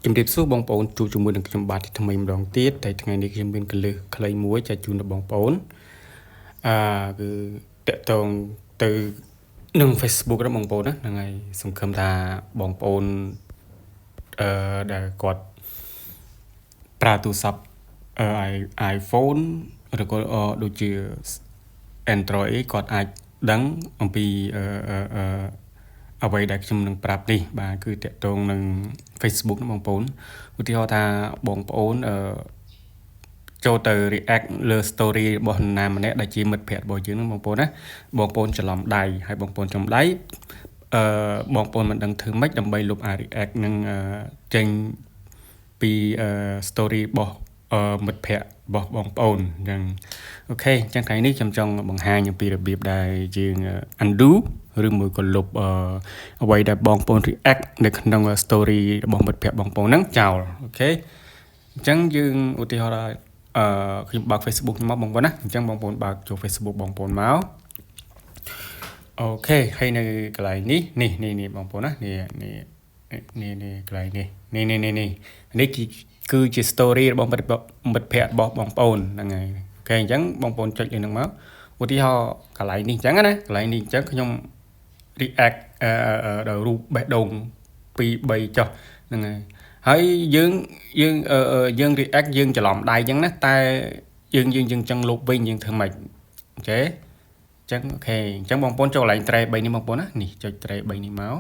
ជំរាបសួរបងប្អូនជួបជាមួយនឹងខ្ញុំបាទថ្មីម្ដងទៀតតែថ្ងៃនេះខ្ញុំមានកលឹះខ្លីមួយចែកជូនដល់បងប្អូនគឺតកតងទៅនឹង Facebook របស់បងប្អូនណាហ្នឹងហើយសង្ឃឹមថាបងប្អូនដែលគាត់ប្រើទូរស័ព្ទiPhone ឬក៏ដូចជា Android គាត់អាចដឹងអំពីអ្វីដែលខ្ញុំនឹងប្រាប់នេះបាទគឺតកតងនឹង Facebook ណាបងប្អូនឧទាហរណ៍ថាបងប្អូនចូលទៅ react លើ story របស់នរណាម្នាក់ដែលជាមិត្តភក្តិរបស់យើងហ្នឹងបងប្អូនណាបងប្អូនច្រឡំដៃហើយបងប្អូនច្រឡំដៃបងប្អូនមិនដឹងធ្វើម៉េចដើម្បីលុប react នឹងចេញពី story របស់មិត្តភក្តិរបស់បងប្អូនអញ្ចឹងអូខេអញ្ចឹងថ្ងៃនេះខ្ញុំចង់បង្ហាញអំពីរបៀបដែលយើង undo ឬមួយក៏លុបអ្វីដែលបងប្អូន react នៅក្នុង story របស់មិត្តភក្តិបងប្អូនហ្នឹងចោលអូខេអញ្ចឹងយើងឧទាហរណ៍ខ្ញុំបើក Facebook ខ្ញុំមកបងប្អូនណាអញ្ចឹងបងប្អូនបើកចូល Facebook បងប្អូនមកអូខេហើយនៅកន្លែងនេះបងប្អូនណានេះកន្លែងនេះគឺជា story របស់មិត្តភក្តិរបស់បងប្អូនហ្នឹងហើយអូខេអញ្ចឹងបងប្អូនចុចលើហ្នឹងមកឧទាហរណ៍កន្លែងនេះអញ្ចឹងណាកន្លែងនេះអញ្ចឹងខ្ញុំ react ដល់រូបបេះដូង 2-3 ចុះហ្នឹងហើយយើង react យើងច្រឡំដៃអញ្ចឹងណាតែយើងចង់លុបវិញយើងធ្វើម៉េចអូខេអញ្ចឹងអូខេអញ្ចឹងបងប្អូនចូលកន្លែង tray 3នេះបងប្អូនណានេះចុច tray 3នេះមក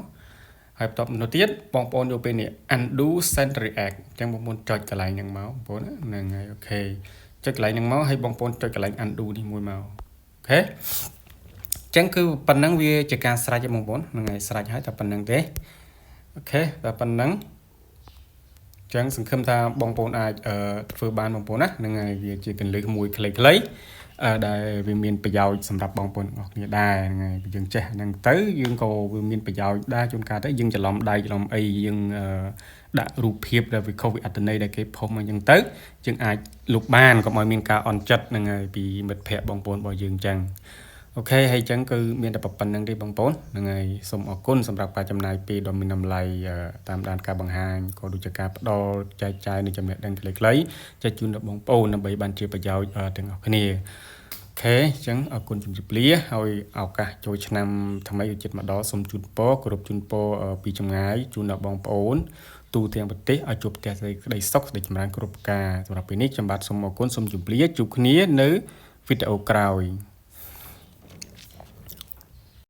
ហើយបន្ទាប់មកទៀតបងប្អូនយកពេលនេះ undo send react អញ្ចឹងបងប្អូនចុចកន្លែងហ្នឹងមកបងប្អូនហ្នឹងហើយអូខេចុចកន្លែងហ្នឹងមកហើយបងប្អូនចុចកន្លែង undo នេះមួយមកអូខេចឹងគឺប៉ុណ្ណឹងវាជាការស្រេចទេបងប្អូនហ្នឹងហើយស្រេចហើយតែប៉ុណ្្នឹងទេអូខេតែប៉ុណ្្នឹងចឹងសង្ឃឹមថាបងប្អូនអាចធ្វើបានបងប្អូនណាហ្នឹងហើយវាជាកលឹះមួយខ្លីៗដែលវាមានប្រយោជន៍សម្រាប់បងប្អូនអរគ្នាដែរហ្នឹងហើយយើងចេះហ្នឹងទៅយើងក៏វាមានប្រយោជន៍ដែរជួនកាលទៅយើងច្រឡំដៃច្រឡំអីយើងដាក់រូបភាពដែលវាខុសវាអត្តន័យដែលគេផុសមកអញ្ចឹងទៅយើងអាចលុបបានកុំឲ្យមានការអន់ចិត្តហ្នឹងហើយពីមិត្តភ័ក្តិបងប្អូនរបស់យើងអញ្ចឹងអូខេហើយអញ្ចឹងគឺមានតែប៉ុណ្្នឹងទេបងប្អូនហ្នឹងហើយសូមអរគុណសម្រាប់ការចំណាយពេលដ៏មានតម្លៃតាមដានការបង្ហាញក៏ដូចជាការផ្ដល់ចែកចាយនៃចំណេះដឹងខ្លីៗចែកជូនដល់បងប្អូនដើម្បីបានជាប្រយោជន៍ទាំងអស់គ្នាអូខេអញ្ចឹងអរគុណជំរាបលាហើយឱកាសចូលឆ្នាំថ្មីឧចិតម្ដងសូមជូនពរគោរពជូនពរពីចម្ងាយជូនដល់បងប្អូនទូទាំងប្រទេសឲ្យជួបផ្ទះសេចក្តីសុខសេចក្តីចម្រើនគ្រប់ប្រការសម្រាប់ពេលនេះខ្ញុំបាទសូមអរគុណសូមជម្រាបលាជួបគ្នានៅវីដេអូក្រោយ